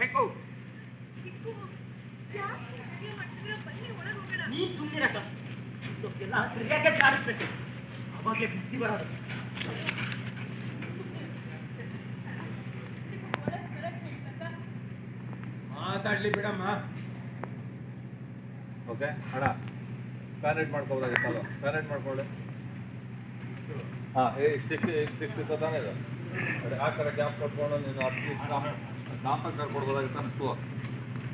ಬೇಕು. ನೀನ್ ಸುಮ್ಮನಿರಕ್ಕ, ಇದಕ್ಕೆಲ್ಲ ಸರಿಯಾಗಿ ಕಾಣಿಸ್ಬೇಕು, ಅವಾಗಲೇ ಬುದ್ಧಿ ಬರೋದು. ಮಾತಾಡ್ಲಿ ಬಿಡಮ್ಮ. ಓಕೆ ಅಣ್ಣ, ಪ್ಯಾನೆಟ್ ಮಾಡ್ಕೋಬೋದಾಗಿತ್ತಲ್ಲ, ಪ್ಯಾನೆಟ್ ಮಾಡ್ಕೊಳ್ಳಿ. ಹಾಂ, ಸಿಕ್ಸ್ ತಾನೇ ಇದು. ನೋಡಿ ಆ ಕಡೆ ಗ್ಯಾಪ್ ಕೊಟ್ಕೊಂಡು ನೀನು ನಾಲ್ಕು ಕೊಡ್ಬೋದಾಗಿತ್ತು ಅನಿಸ್ತು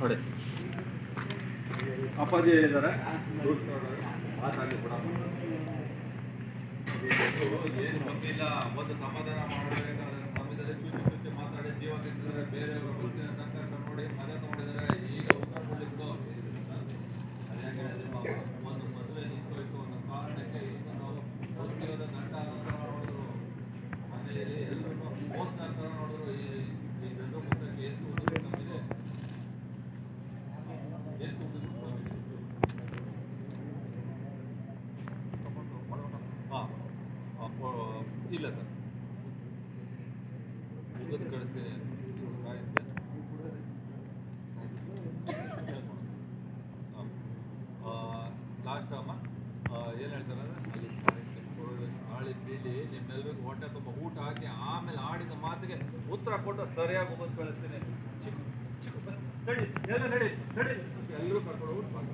ನೋಡಿ. ಅಪ್ಪಾಜಿ ಇದ್ದಾರೆ, ಮಾತಾಡಲಿ ಬಿಡಮ್ಮ. ಏನು ಗೊತ್ತಿಲ್ಲ, ಒಂದು ಸಮಾಧಾನ ಮಾಡಬೇಕಾದ್ರೆ ಸಮಯದಲ್ಲಿ ಚುಚ್ಚಿ ಮಾತಾಡಿ ಜೀವ ತಿಂತಿದ್ದಾರೆ. ಬೇರೆಯವರು ಬುದ್ಧಿನ ಸಂಕಷ್ಟ ನೋಡಿ ಮನೆ ತಗೊಂಡಿದ್ದಾರೆ. ಈಗ ಉತ್ತರ ಕೊಡಲಿದ್ದು ಒಂದು ಮದುವೆ ನಿಂತೋಯ್ತು ಅನ್ನೋ ಕಾರಣಕ್ಕೆ ಇನ್ನು ನಾವು ಓದ್ತಿರೋದ ದಂಡ ನೋಡಿದ್ರು, ಮನೆಯಲ್ಲಿ ಎಲ್ಲರೂ ಓದ್ತಾ ಥರ ನೋಡಿದ್ರು. ಈ ಗಂಡು ಪುಸ್ತಕ ಎಷ್ಟು ಓದಿದ್ರು ನಮಗೆ, ಎಷ್ಟು ಓದಿದ್ರು ನಮಗೆ. ಹಾಂ ಇಲ್ಲ ಸರ್, ಮುಗಿದು ಕಳಿಸ್ತೀನಿ. ಲಾಸ್ಟ್ ಅಮ್ಮ ಏನು ಹೇಳ್ತಾರೆ ಅಂದರೆ, ಅಲ್ಲಿ ಗಾಳಿ ಬೀಳಿ ನಿಮ್ಮೆಲ್ಲರಿಗೂ ಹೊಟ್ಟೆ ತುಂಬ ಊಟ ಹಾಕಿ ಆಮೇಲೆ ಆಡಿದ ಮಾತಿಗೆ ಉತ್ತರ ಕೊಟ್ಟು ಸರಿಯಾಗಿ ಮುಗಿದು ಕಳಿಸ್ತೀನಿ. ಚಿಕ್ಕ ಚಿಕ್ಕ ನಡಿ ಎಲ್ಲ ನಡಿ ನಡಿ ಎಲ್ಲರೂ ಕರ್ಕೊಂಡು ಊಟ ಮಾಡಿ.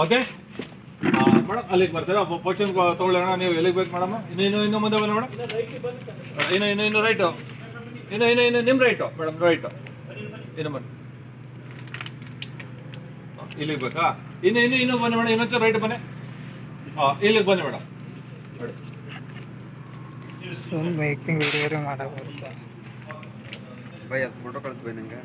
ಓಕೆ ಮೇಡಮ್, ಅಲ್ಲಿಗೆ ಬರ್ತೀರಾ? ಪೋಷನ್ ತೊಗೊಳ್ಳೋಣ. ನೀವು ಎಲ್ಲಿಗೆ ಬೇಕು ಮೇಡಮ್? ಇನ್ನೂ ಮುಂದೆ ಬನ್ನಿ ಮೇಡಮ್. ಇನ್ನು ರೈಟು, ಇನ್ನು ನಿಮ್ಮ ರೈಟು ಮೇಡಮ್, ರೈಟು ಇನ್ನು ಬನ್ನಿ. ಇಲ್ಲಿಗೆ ಬೇಕಾ? ಇನ್ನು ಬನ್ನಿ ಮೇಡಮ್, ಇನ್ನೊಂಚೂರು ರೈಟ್ ಬನ್ನಿ. ಇಲ್ಲಿಗೆ ಬನ್ನಿ ಮೇಡಮ್. ನೋಡಿ ಮೇಕಿಂಗ್ ವಿಡಿಯೋ ಮಾಡಬಹುದು. ಭಯ ಫೋಟೋ ಕಳಿಸ್ಬೈ ನಂಗೆ.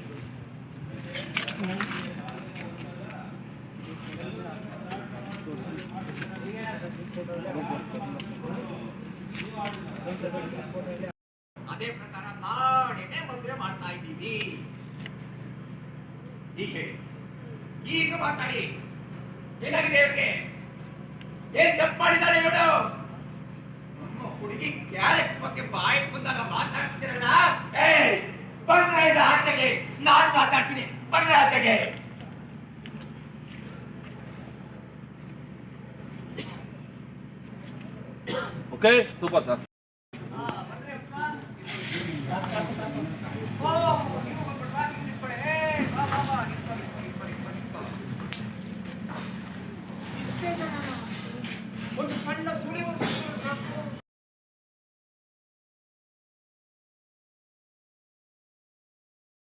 ಅದೇ ಪ್ರಕಾರ ನಾಳೆನೆ ಮದುವೆ ಮಾಡ್ತಾ ಇದ್ದೀವಿ. ಈಗ ಮಾತಾಡಿ, ಏನಾಗಿದೆ ಇವ್ರಿಗೆ? ಏನ್ ತಪ್ಪು ಮಾಡಿದ್ದಾರೆ ಇವಳು? ನಮ್ಮ ಹುಡುಗಿ ಕ್ಯಾರೆಕ್ಟ್ ಬಗ್ಗೆ ಬಾಯಿ ಬಂದಾಗ ಮಾತಾಡ್ತಿರಲ್ಲ. ಬಂದ್ರೆ ಆಚೆಗೆ, ನಾನ್ ಮಾತಾಡ್ತೀನಿ, ಬಂದ್ರೆ ಆಚೆಗೆ. Okay, super sir. ಒಂದು ಸಣ್ಣ ಸುಳಿವು